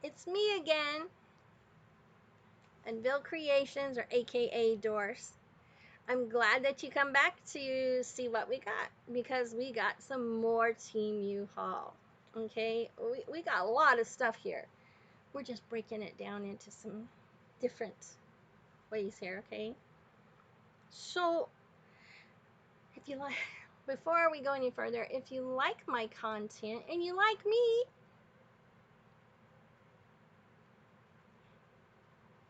It's me again, Unveiled Creations, or AKA Doris. I'm glad that you come back to see what we got, because we got some more Temu haul. Okay, we got a lot of stuff here. We're just breaking it down into some different ways here, okay? So, if you like, before we go any further, if you like my content and you like me,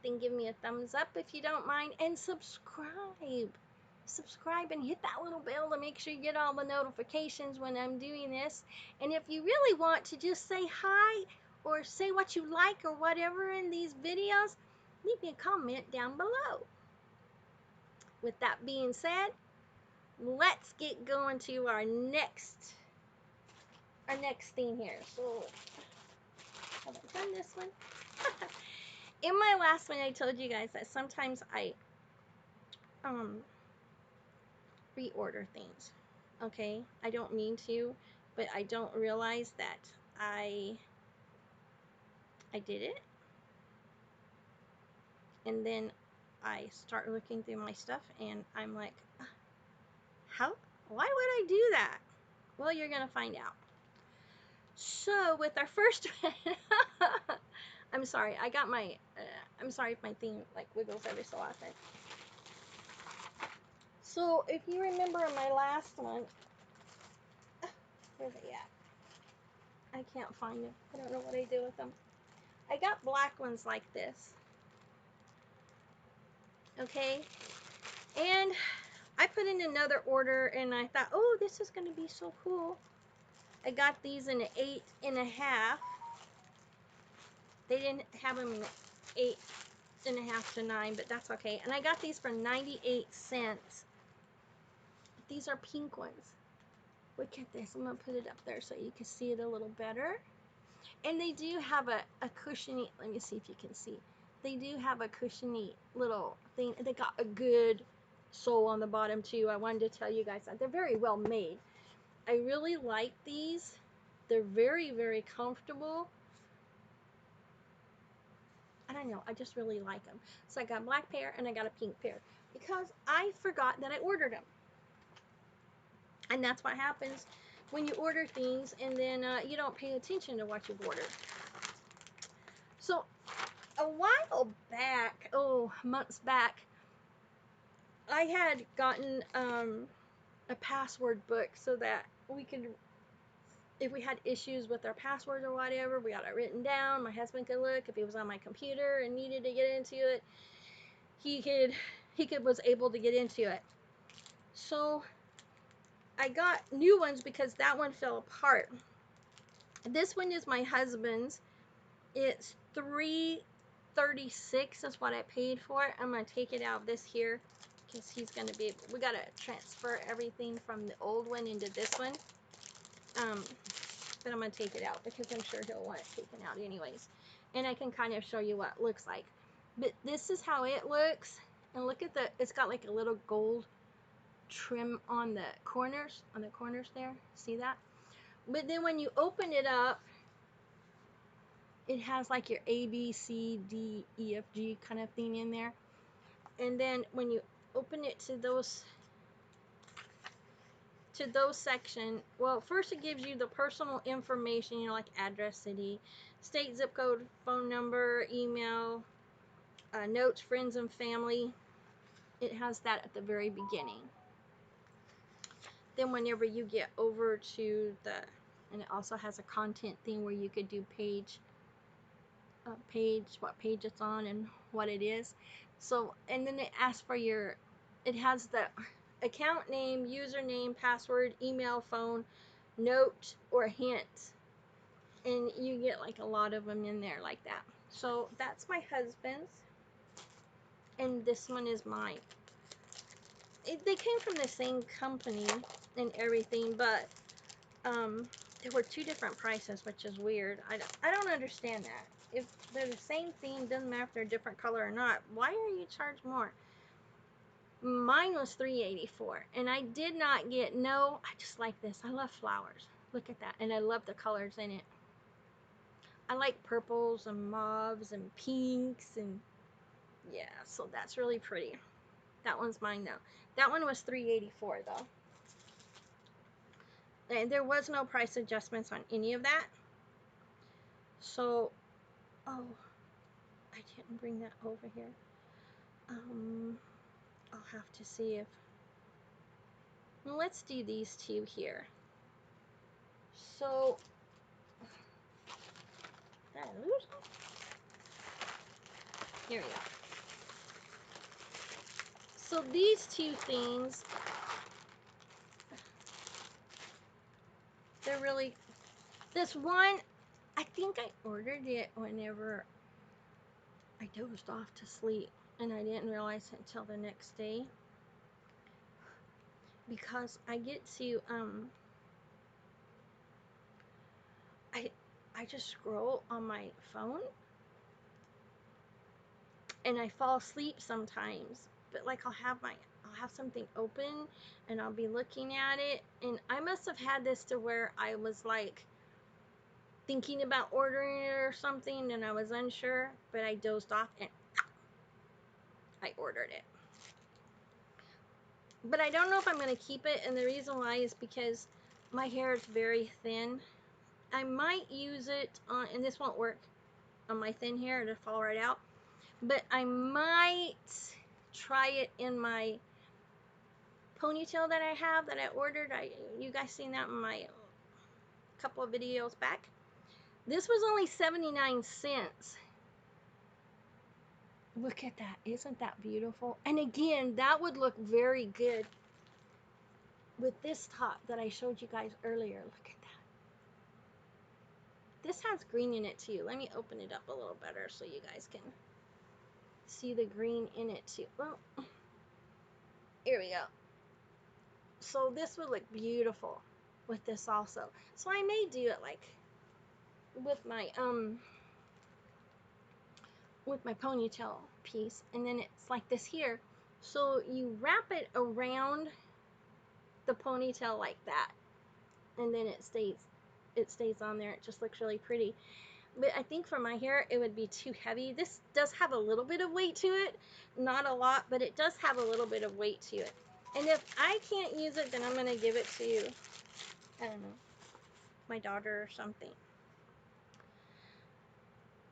then give me a thumbs up if you don't mind, and subscribe. Subscribe and hit that little bell to make sure you get all the notifications when I'm doing this. And if you really want to just say hi or say what you like or whatever in these videos, leave me a comment down below. With that being said, let's get going to our next thing here. So, have I done this one? In my last one, I told you guys that sometimes I reorder things. Okay, I don't mean to, but I don't realize that I did it, and then I start looking through my stuff and I'm like, why would I do that? Well, you're gonna find out. So with our first I'm sorry, I got my I'm sorry if my thing like wiggles every so often. So if you remember in my last one, where's it at? I can't find them. I don't know what I do with them. I got black ones like this. Okay, and I put in another order and I thought, oh, this is going to be so cool. I got these in an 8.5. They didn't have them in 8.5 to 9, but that's okay. And I got these for 98 cents. These are pink ones. Look at this. I'm going to put it up there so you can see it a little better. And they do have a cushiony, let me see if you can see. They do have a cushiony little thing. They got a good sole on the bottom too. I wanted to tell you guys that. They're very well made. I really like these. They're very, very comfortable. I don't know, I just really like them. So I got a black pair and I got a pink pair because I forgot that I ordered them. And that's what happens when you order things and then you don't pay attention to what you've ordered. So a while back, months back, I had gotten a password book so that we could, if we had issues with our passwords or whatever, we got it written down. My husband could look. If he was on my computer and needed to get into it, he was able to get into it. So I got new ones because that one fell apart. This one is my husband's. It's $3.36 is what I paid for it. I'm gonna take it out of this here because he's gonna be able, we gotta transfer everything from the old one into this one. But I'm gonna take it out because I'm sure he'll want it taken out anyways. And I can kind of show you what it looks like. But this is how it looks. And look at it's got like a little gold trim on the corners there. See that? But then when you open it up, it has like your A, B, C, D, E, F, G kind of thing in there. And then when you open it to those section, well, first it gives you the personal information, you know, like address, city, state, zip code, phone number, email, notes, friends and family. It has that at the very beginning. Then whenever you get over to and it also has a content thing where you could do what page it's on and what it is. So, and then it asks for it has the account name, username, password, email, phone, note, or hint. And you get like a lot of them in there like that. So that's my husband's. And this one is mine. They came from the same company and everything, but there were two different prices, which is weird. I don't understand that. If they're the same thing, doesn't matter if they're a different color or not, why are you charged more? Mine was $3.84, and I did not get I just like this. I love flowers. Look at that, and I love the colors in it. I like purples and mauves and pinks, and yeah, so that's really pretty. That one's mine now. That one was $3.84 though. And there was no price adjustments on any of that. So, oh, I didn't bring that over here. I'll have to see if, well, let's do these two here. So, did I lose them? Here we go. So these two things, they're really, this one, I think I ordered it whenever I dozed off to sleep, and I didn't realize it until the next day, because I get to, I just scroll on my phone, and I fall asleep sometimes, but like I'll have something open, and I'll be looking at it, and I must have had this to where I was like thinking about ordering it or something, and I was unsure, but I dozed off and I ordered it. But I don't know if I'm going to keep it, and the reason why is because my hair is very thin. I might use it on, and this won't work on my thin hair, it'll fall right out, but I might try it in my ponytail that I have that I ordered. You guys seen that in my couple of videos back. This was only 79 cents. Look at that. Isn't that beautiful? And again, that would look very good with this top that I showed you guys earlier. Look at that. This has green in it too. Let me open it up a little better so you guys can see the green in it too. Well, here we go. So this would look beautiful with this also. So I may do it like with my ponytail piece, and then it's like this here. So you wrap it around the ponytail like that, and then it stays on there. It just looks really pretty. But I think for my hair it would be too heavy. This does have a little bit of weight to it, not a lot, but it does have a little bit of weight to it. And if I can't use it, then I'm gonna give it to, I don't know, my daughter or something.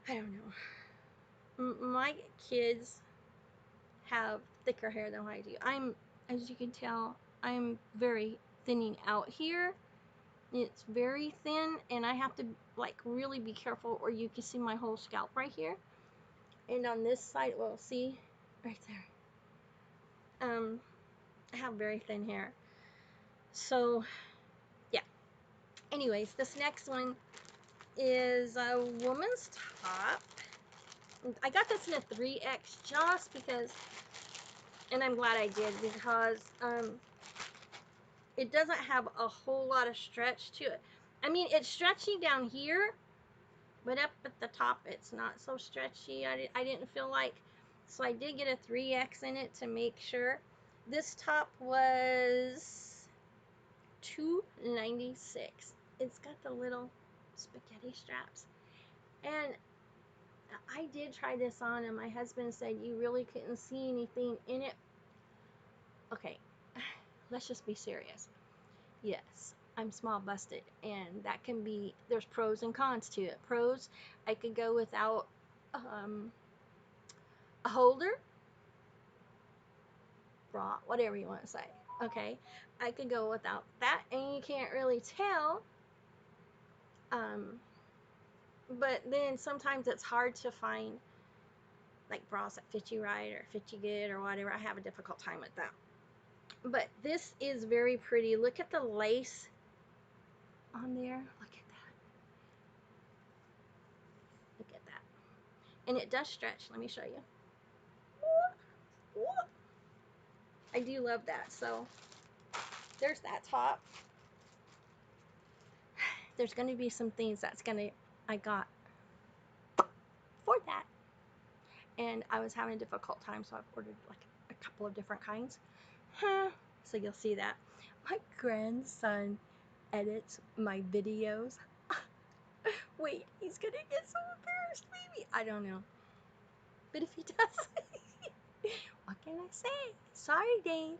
I don't know. My kids have thicker hair than I do. As you can tell, I'm very thinning out here. It's very thin, and I have to like really be careful, or you can see my whole scalp right here. And on this side, well, see right there. I have very thin hair. So, yeah. Anyways, this next one is a woman's top. I got this in a 3X just because, and I'm glad I did, because it doesn't have a whole lot of stretch to it. I mean, it's stretchy down here, but up at the top it's not so stretchy. I didn't feel like, so I did get a 3X in it to make sure. This top was $2.96. It's got the little spaghetti straps, and I did try this on, and my husband said you really couldn't see anything in it. Okay, let's just be serious. Yes, I'm small busted, and that can be, there's pros and cons to it. Pros, I could go without a holder, bra, whatever you want to say. Okay, I could go without that, and you can't really tell. But then sometimes it's hard to find like bras that fit you right or fit you good or whatever. I have a difficult time with that. But this is very pretty. Look at the lace on there. Look at that. Look at that. And it does stretch. Let me show you. I do love that. So there's that top. There's going to be some things I got for that. And I was having a difficult time, so I've ordered like a couple of different kinds. So you'll see that. My grandson edits my videos. Wait, he's gonna get so embarrassed, maybe. I don't know. But if he does, what can I say? Sorry, Dane.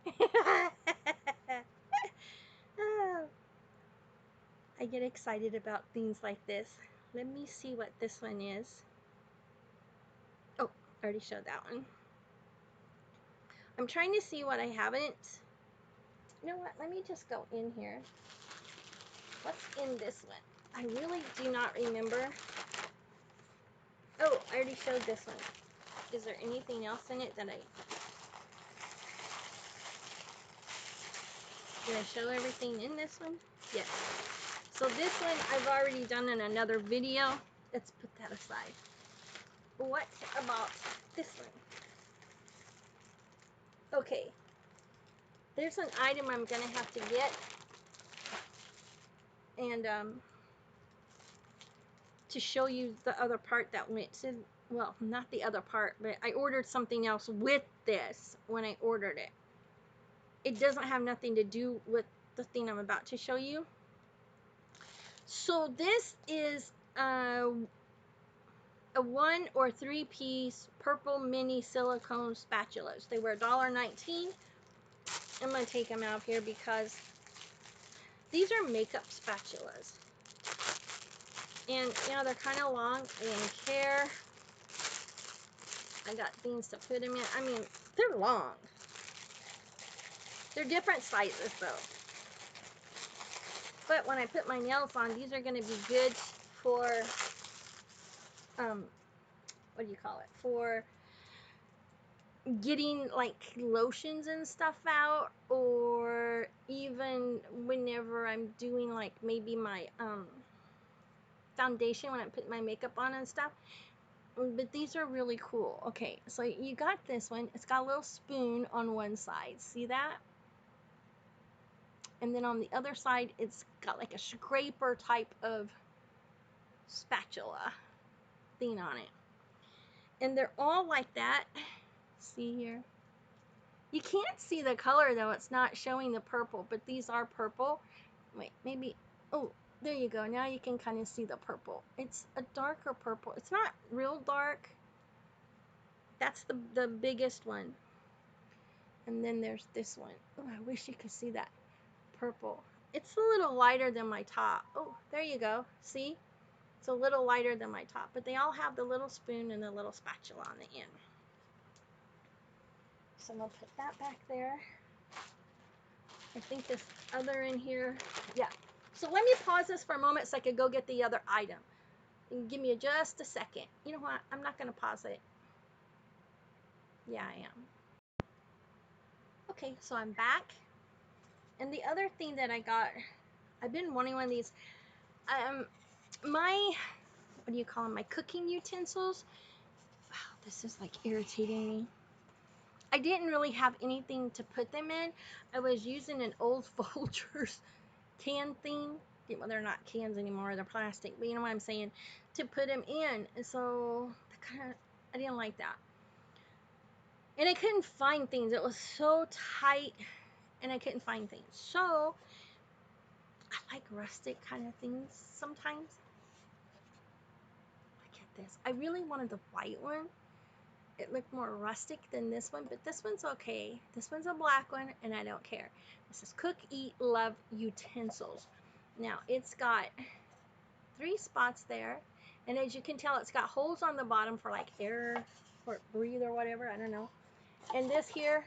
Oh, I get excited about things like this. Let me see what this one is. Oh, I already showed that one. I'm trying to see what I haven't. You know what? Let me just go in here. What's in this one? I really do not remember. Oh, I already showed this one. Is there anything else in it that did I show everything in this one? Yes. So this one I've already done in another video. Let's put that aside. What about this one? Okay. There's an item I'm gonna have to get. And to show you the other part that went to, well, not the other part, but I ordered something else with this when I ordered it. It doesn't have nothing to do with the thing I'm about to show you. So this is a 1 or 3 piece purple mini silicone spatulas. They were $1.19. I'm going to take them out here because these are makeup spatulas. And you know, they're kind of long. I didn't care. I got things to put them in. I mean, they're long. They're different sizes though. But when I put my nails on, these are going to be good for, what do you call it? For getting like lotions and stuff out, or even whenever I'm doing like maybe my foundation when I put my makeup on and stuff. But these are really cool. Okay, so you got this one. It's got a little spoon on one side. See that? And then on the other side, it's got like a scraper type of spatula thing on it. And they're all like that. See here? You can't see the color though. It's not showing the purple, but these are purple. Wait, maybe, oh, there you go. Now you can kind of see the purple. It's a darker purple. It's not real dark. That's the biggest one. And then there's this one. Oh, I wish you could see that purple. It's a little lighter than my top. Oh, there you go. See? It's a little lighter than my top. But they all have the little spoon and the little spatula on the end. So I'm going to put that back there. I think this other in here. Yeah. So let me pause this for a moment so I could go get the other item. And give me just a second. You know what? I'm not going to pause it. Yeah, I am. Okay, so I'm back. And the other thing that I got, I've been wanting one of these. My, what do you call them? My cooking utensils. Wow, this is like irritating me. I didn't really have anything to put them in. I was using an old Folgers can thing. Well, they're not cans anymore, they're plastic, but you know what I'm saying, to put them in. And so I didn't like that, and I couldn't find things. It was so tight and I couldn't find things. So I like rustic kind of things sometimes. Look at this. I really wanted the white one. It looked more rustic than this one, but this one's okay. This one's a black one and I don't care. This is Cook, Eat, Love Utensils. Now it's got 3 spots there, and as you can tell, it's got holes on the bottom for like air or breathe or whatever, I don't know. And this here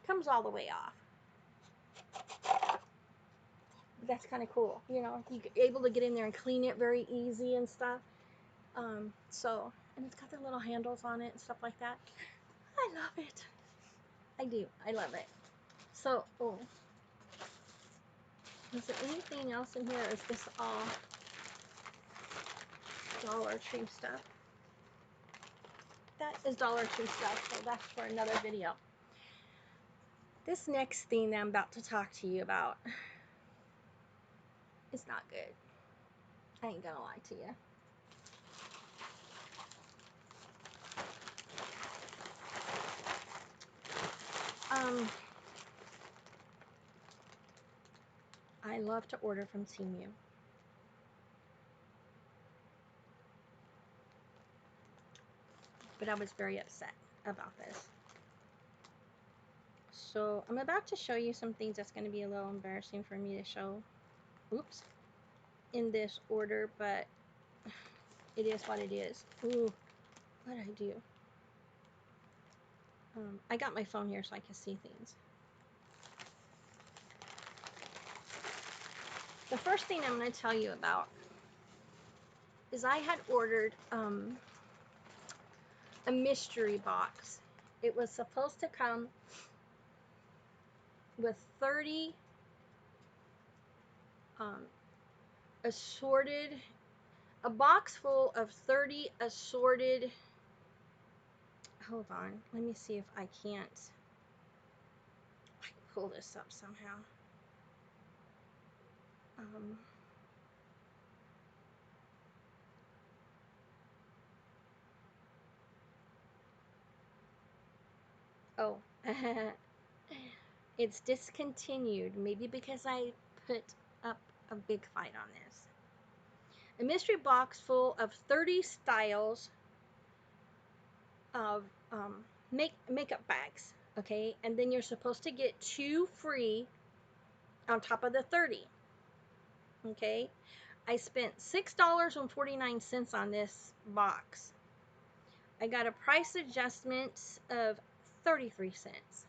comes all the way off. That's kind of cool, you know, you're able to get in there and clean it very easy and stuff. So, and it's got the little handles on it and stuff like that. I love it. I do. I love it. So, oh, is there anything else in here, or is this all Dollar Tree stuff? That is Dollar Tree stuff, so that's for another video. This next thing that I'm about to talk to you about is not good. I ain't gonna lie to you. I love to order from Temu. but I was very upset about this. So I'm about to show you some things that's going to be a little embarrassing for me to show. Oops. In this order, but it is what it is. Ooh, what did I do? I got my phone here so I can see things. The first thing I'm going to tell you about is I had ordered a mystery box. It was supposed to come with 30 assorted, a box full of 30 assorted, hold on, let me see if I can't pull this up somehow. Oh, it's discontinued, maybe because I put up a big fight on this. A mystery box full of 30 styles of makeup bags, okay? And then you're supposed to get 2 free on top of the 30, okay? I spent $6.49 on this box. I got a price adjustment of 33 cents,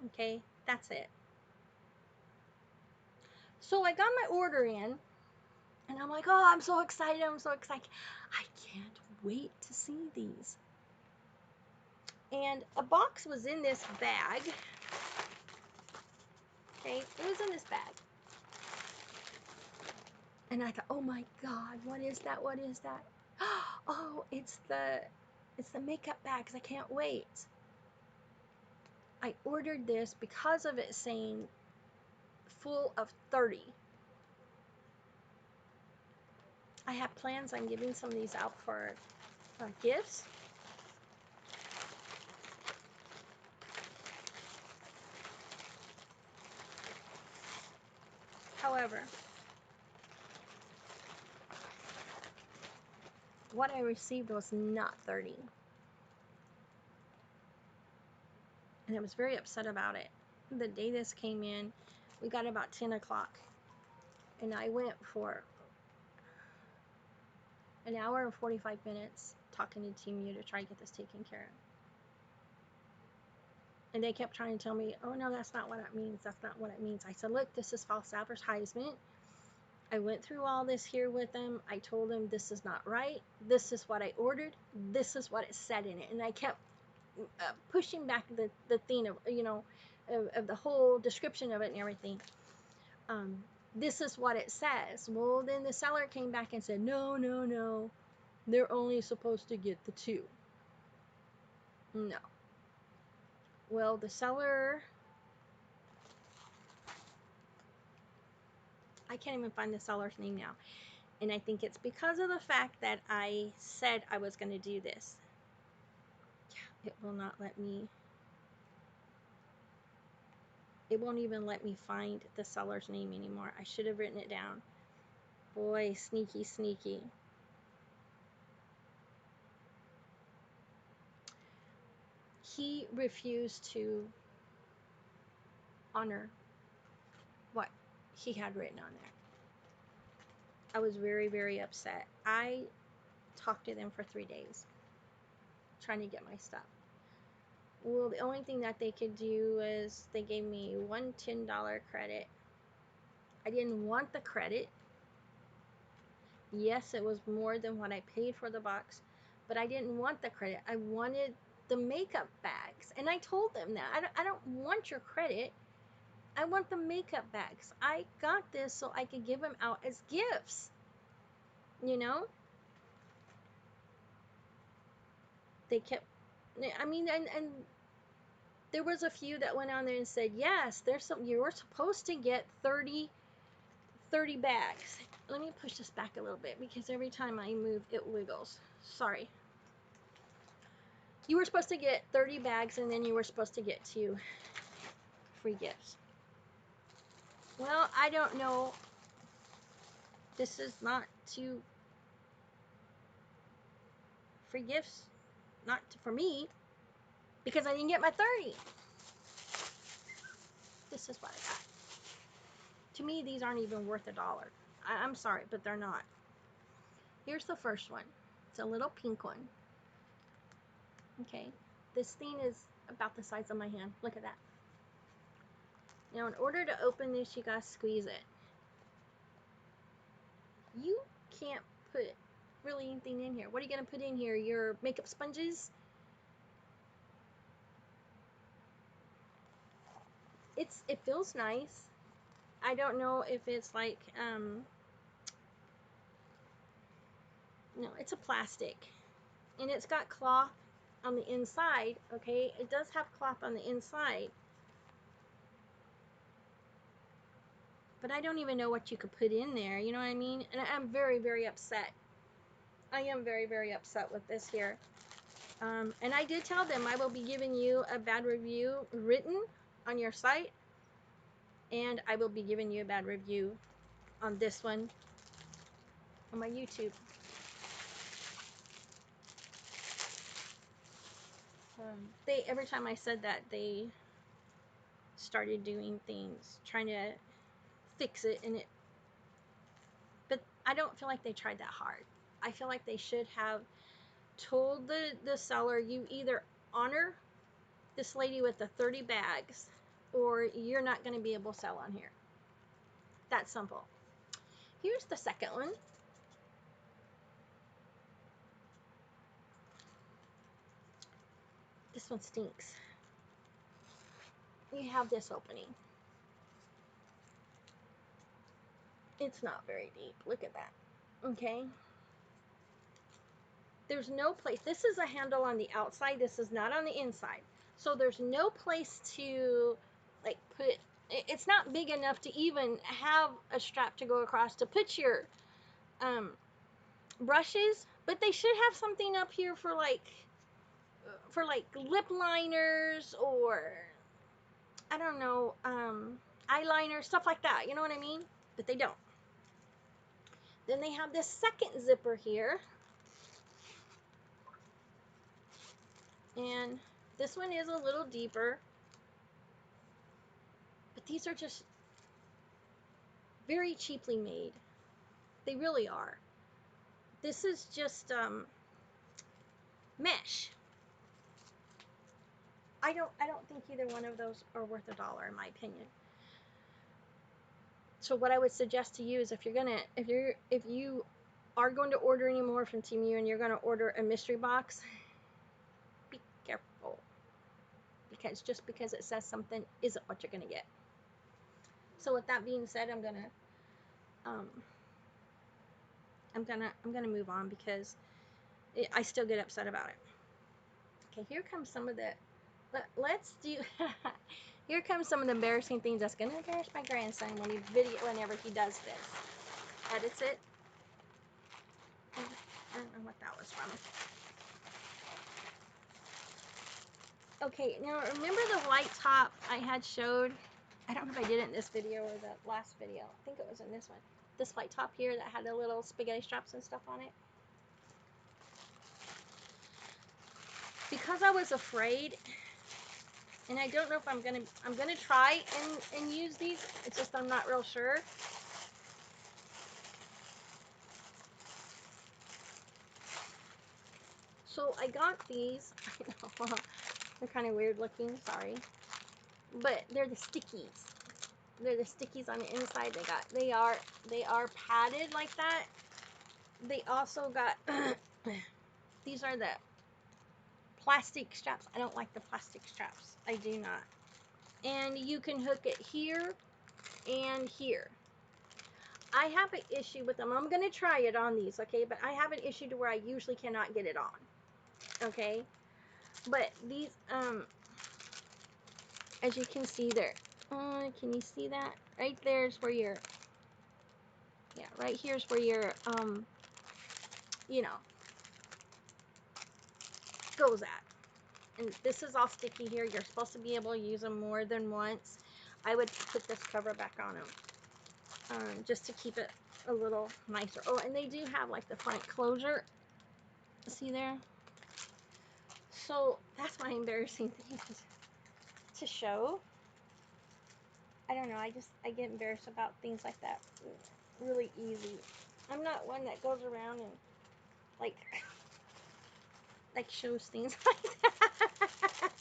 okay? That's it. So I got my order in, and I'm like, oh, I'm so excited, I'm so excited. I can't wait to see these. And a box was in this bag. Okay, it was in this bag. And I thought, oh my God, what is that? What is that? Oh, it's the makeup bags. I can't wait. I ordered this because of it saying full of 30. I have plans on giving some of these out for gifts. However, what I received was not 30. And I was very upset about it. The day this came in, we got about 10 o'clock. And I went for an hour and 45 minutes talking to TEMU to try to get this taken care of. And they kept trying to tell me, oh no, that's not what it means. That's not what it means. I said, look, this is false advertisement. I went through all this here with them. I told them this is not right. This is what I ordered. This is what it said in it. And I kept pushing back the thing of, you know, of the whole description of it and everything. This is what it says. Well, then the seller came back and said, no, no, no. They're only supposed to get the 2. No. Well, the seller, I can't even find the seller's name now. And I think it's because of the fact that I said I was going to do this. Yeah, it will not let me. It won't even let me find the seller's name anymore. I should have written it down. Boy, sneaky, sneaky. He refused to honor what he had written on there. I was very, very upset. I talked to them for 3 days trying to get my stuff. Well, the only thing that they could do is they gave me one $10 credit. I didn't want the credit. Yes, it was more than what I paid for the box, but I didn't want the credit. I wanted the makeup bags. And I told them that. I don't want your credit. I want the makeup bags. I got this so I could give them out as gifts. You know? They kept, I mean, and there was a few that went on there and said, yes, there's some, you were supposed to get 30 bags. Let me push this back a little bit because every time I move, it wiggles. Sorry. You were supposed to get 30 bags and then you were supposed to get 2 free gifts. Well, I don't know. This is not 2 free gifts. not for me, because I didn't get my 30. This is what I got. To me, these aren't even worth $1. I'm sorry, but they're not. Here's the first one. It's a little pink one. Okay, this thing is about the size of my hand. Look at that. Now, in order to open this, you gotta squeeze it. You can't put really anything in here. What are you gonna put in here? Your makeup sponges? It feels nice. I don't know if it's like no, it's a plastic, and it's got cloth on the inside. Okay, it does have cloth on the inside, but I don't even know what you could put in there. You know what I mean? And I'm very, very upset. I am very, very upset with this here. And I did tell them I will be giving you a bad review written on your site, and I will be giving you a bad review on this one on my YouTube. They, every time I said that, they started doing things, trying to fix it, and but I don't feel like they tried that hard. I feel like they should have told the seller, you either honor this lady with the 30 bags, or you're not going to be able to sell on here. That's simple. Here's the second one. This one stinks. You have this opening. It's not very deep. Look at that. Okay. There's no place. This is a handle on the outside. This is not on the inside. So there's no place to like put, it's not big enough to even have a strap to go across to put your brushes, but they should have something up here for like lip liners, or I don't know, eyeliner, stuff like that. You know what I mean? But they don't. Then they have this second zipper here. And this one is a little deeper. But these are just very cheaply made. They really are. This is just mesh. I don't think either one of those are worth $1 in my opinion. So what I would suggest to you is if you are going to order any more from Temu and you're going to order a mystery box, be careful, because just because it says something isn't what you're going to get. So with that being said, I'm gonna move on because I still get upset about it. Okay, here comes some of the. Let's do. Here comes some of the embarrassing things that's gonna embarrass my grandson whenever he does this. Edits it. I don't know what that was from. Okay, now remember the white top I had showed? I don't know if I did it in this video or the last video. I think it was in this one. This white top here that had the little spaghetti straps and stuff on it. Because I was afraid, and I don't know if I'm gonna try and use these. It's just I'm not real sure. So I got these. I know, they're kind of weird looking. Sorry, but they're the stickies. They're the stickies on the inside. They are padded like that. They also got these are the plastic straps. I don't like the plastic straps. I do not. And you can hook it here and here. I have an issue with them. I'm going to try it on these, okay? But I have an issue to where I usually cannot get it on, okay? But these, as you can see there, can you see that? Right there's where your, yeah, right here's where your, you know, goes at. And this is all sticky here. You're supposed to be able to use them more than once. I would put this cover back on them, just to keep it a little nicer. Oh, and they do have like the front closure. See there? So that's my embarrassing thing to show. I don't know, I get embarrassed about things like that really easy. I'm not one that goes around and like shows things like that.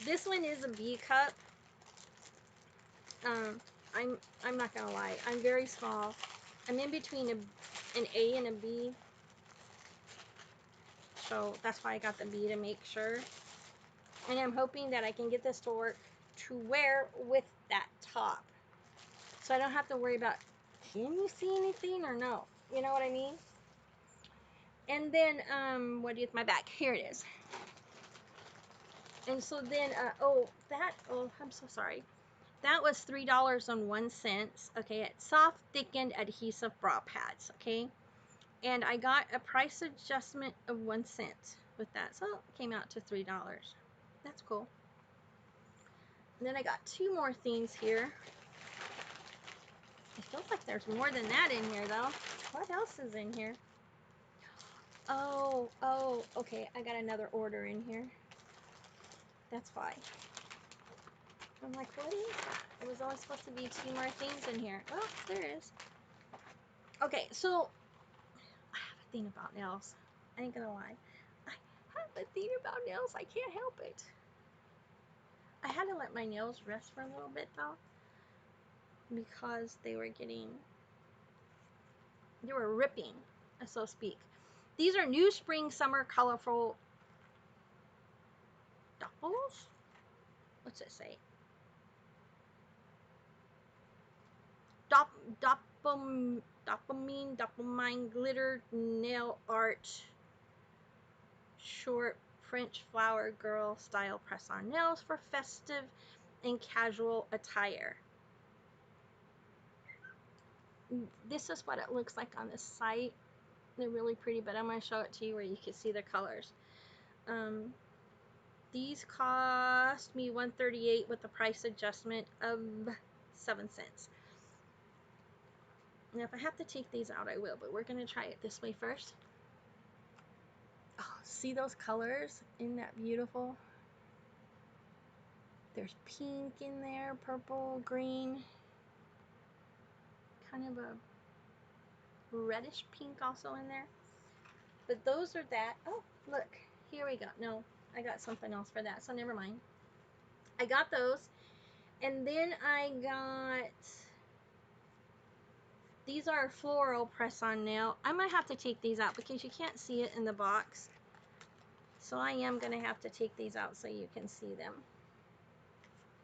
This one is a B cup. I'm not gonna lie, I'm very small. I'm in between an A and a B, so that's why I got the B to make sure. And I'm hoping that I can get this to work to wear with that top, so I don't have to worry about, can you see anything or no? You know what I mean? And then, what is my back? Here it is. And so then, oh, I'm so sorry. That was $3.01. Okay, it's soft, thickened, adhesive bra pads. Okay, and I got a price adjustment of 1 cent with that, so it came out to $3. That's cool. And then I got 2 more things here. It feels like there's more than that in here, though. What else is in here? Oh, okay. I got another order in here. That's why. I'm like, what is that? It was only supposed to be 2 more things in here. Well, there is. Okay, so I have a thing about nails. I ain't gonna lie. I have a thing about nails. I can't help it. I had to let my nails rest for a little bit, though, because they were ripping, so to speak. These are new spring summer colorful doppels. What's it say? Dopamine glitter nail art short French flower girl style press on nails for festive and casual attire. This is what it looks like on the site. They're really pretty, but I'm going to show it to you where you can see the colors. These cost me $1.38 with a price adjustment of 7 cents. Now, if I have to take these out, I will, but we're going to try it this way first. Oh, see those colors? Isn't that beautiful? There's pink in there, purple, green, kind of a reddish pink also in there. But those are that. Oh, look, here we go. No, I got something else for that, so never mind. I got those, and then I got, these are floral press-on nail. I might have to take these out because you can't see it in the box. So I am going to have to take these out so you can see them.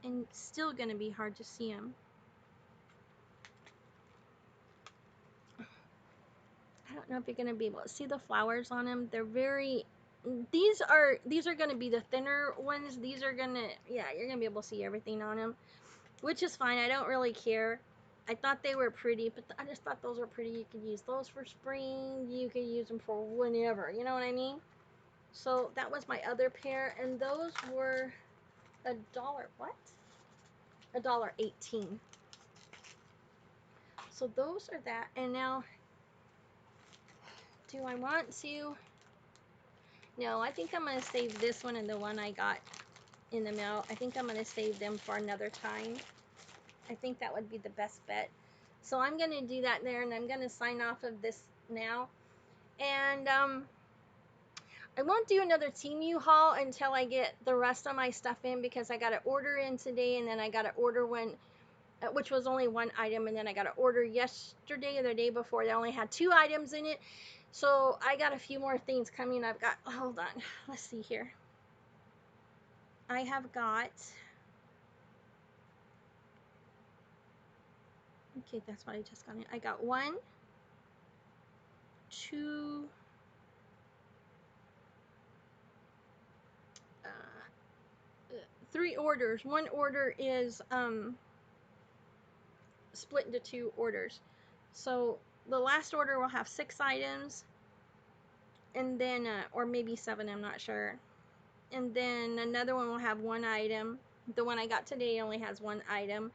And it's still going to be hard to see them. I don't know if you're going to be able to see the flowers on them. They're very, these are going to be the thinner ones. These are going to, yeah, you're going to be able to see everything on them, which is fine. I don't really care. I thought they were pretty, but I just thought those were pretty. You could use those for spring. You could use them for whenever. You know what I mean? So that was my other pair, and those were $1. What? $1.18. So those are that. And now, do I want to? No, I think I'm going to save this one and the one I got in the mail. I think I'm going to save them for another time. I think that would be the best bet. So I'm going to do that there, and I'm going to sign off of this now. And I won't do another Temu haul until I get the rest of my stuff in, because I got to order in today, and then I got to order one, which was only 1 item, and then I got to order yesterday or the day before that only had 2 items in it. So I got a few more things coming. I've got, hold on, let's see here. I have got, okay, that's what I just got in. I got 1, 2, 3 orders. 1 order is split into 2 orders. So the last order will have 6 items, and then or maybe 7, I'm not sure. And then another one will have 1 item. The one I got today only has 1 item,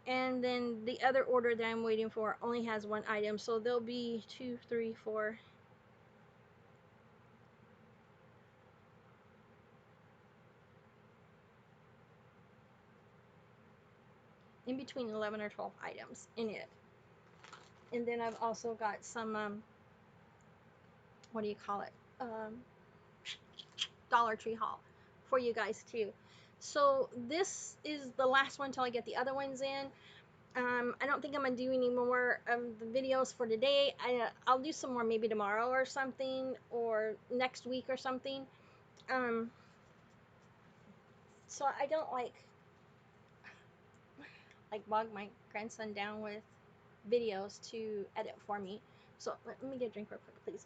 and then the other order that I'm waiting for only has 1 item. So there'll be 2, 3, 4, in between 11 or 12 items in it. And then I've also got some, what do you call it? Dollar Tree haul for you guys too. So this is the last one until I get the other ones in. I don't think I'm gonna do any more of the videos for today. I'll do some more maybe tomorrow or something, or next week or something. So I don't like bog my grandson down with videos to edit for me. So let me get a drink real quick, please.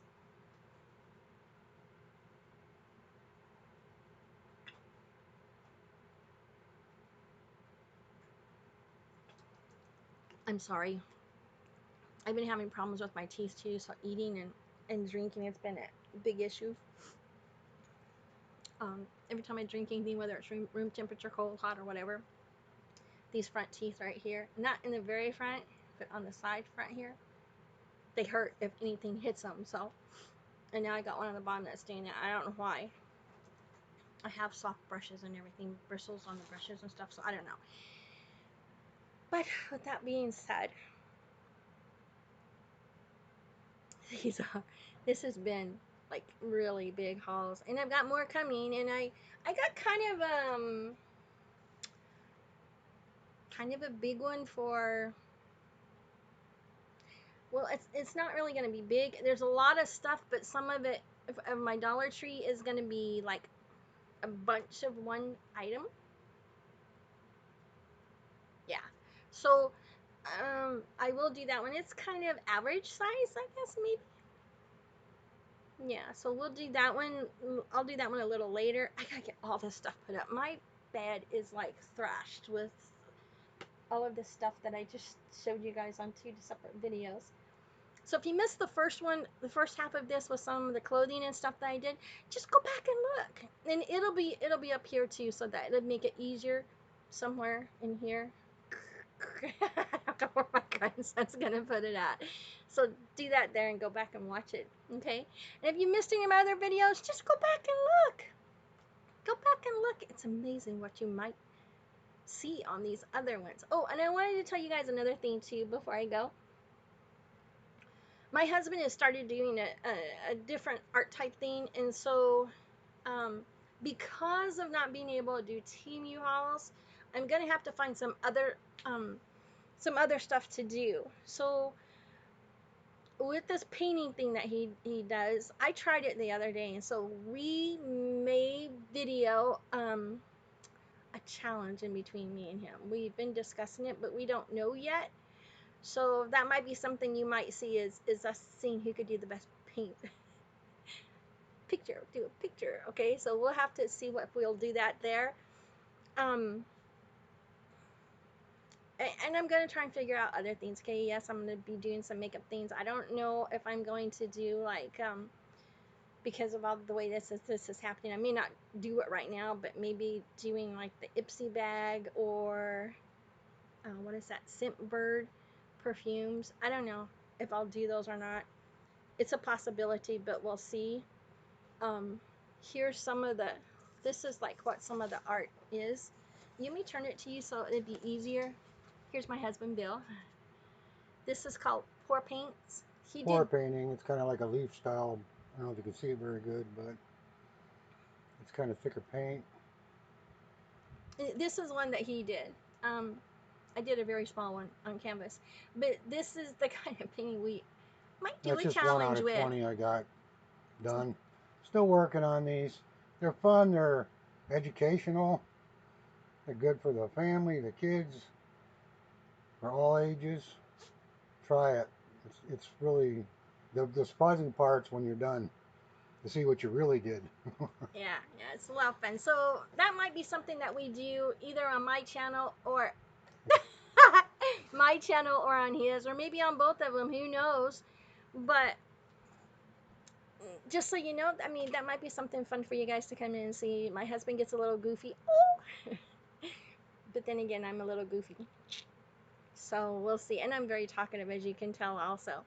I'm sorry. I've been having problems with my teeth too, so eating and drinking, it's been a big issue. Every time I drink anything, whether it's room temperature, cold, hot, or whatever, these front teeth right here, not in the very front, but on the side front here, they hurt if anything hits them. So, and now I got one on the bottom that's staying out. I don't know why. I have soft brushes and everything, bristles on the brushes and stuff, so I don't know. But with that being said, this has been like really big hauls, and I've got more coming, and I got kind of a big one for, well, it's not really going to be big. There's a lot of stuff, but some of it of my Dollar Tree is going to be like a bunch of one item. Yeah. So I will do that one. It's kind of average size, I guess, maybe. Yeah, so we'll do that one. I'll do that one a little later. I gotta get all this stuff put up. My bed is like thrashed with all of this stuff that I just showed you guys on 2 separate videos. So if you missed the first one, the first half of this with some of the clothing and stuff that I did, just go back and look. And it'll be up here too, so that it'll make it easier somewhere in here. I don't know where my grandson's gonna put it at. So do that there and go back and watch it. Okay? And if you missed any of my other videos, just go back and look. Go back and look. It's amazing what you might see on these other ones. Oh, and I wanted to tell you guys another thing too before I go. My husband has started doing a different art type thing, and so because of not being able to do TEMU hauls, I'm gonna have to find some other stuff to do. So with this painting thing that he does, I tried it the other day, and so we may video a challenge in between me and him. We've been discussing it, but we don't know yet. So that might be something you might see is us seeing who could do the best paint picture, do a picture. Okay, so we'll have to see what we'll do that there. And I'm gonna try and figure out other things. Okay, yes, I'm gonna be doing some makeup things. I don't know if I'm going to do like because of all the way this is happening, I may not do it right now, but maybe doing like the Ipsy bag or what is that, Scentbird perfumes. I don't know if I'll do those or not. It's a possibility, but we'll see. Here's some of the, this is like what some of the art is. Let me turn it to you so it'd be easier. Here's my husband, Bill. This is called Pour Paints. Pour painting. It's kind of like a leaf style. I don't know if you can see it very good, but it's kind of thicker paint. This is one that he did. I did a very small one on canvas, but this is the kind of painting we might do That's a just 1 out challenge of with. 20 I got done. Still working on these. They're fun. They're educational. They're good for the family, the kids, for all ages. Try it. It's really the surprising parts when you're done to see what you really did. Yeah, it's a lot of fun. So that might be something that we do either on my channel or my channel or on his, or maybe on both of them. Who knows? But just so you know, I mean, that might be something fun for you guys to come in and see. My husband gets a little goofy. Oh! But then again, I'm a little goofy. So we'll see. And I'm very talkative, as you can tell also.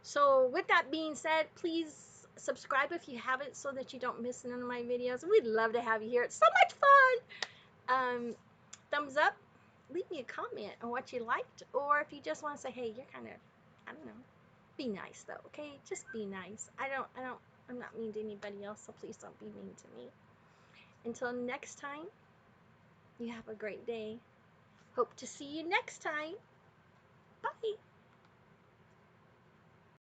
So with that being said, please subscribe if you haven't so that you don't miss none of my videos. We'd love to have you here. It's so much fun. Thumbs up leave me a comment on what you liked, or if you just want to say, hey, you're kind of, I don't know, be nice though, okay? Just be nice. I'm not mean to anybody else, so please don't be mean to me. Until next time, you have a great day. Hope to see you next time. Bye.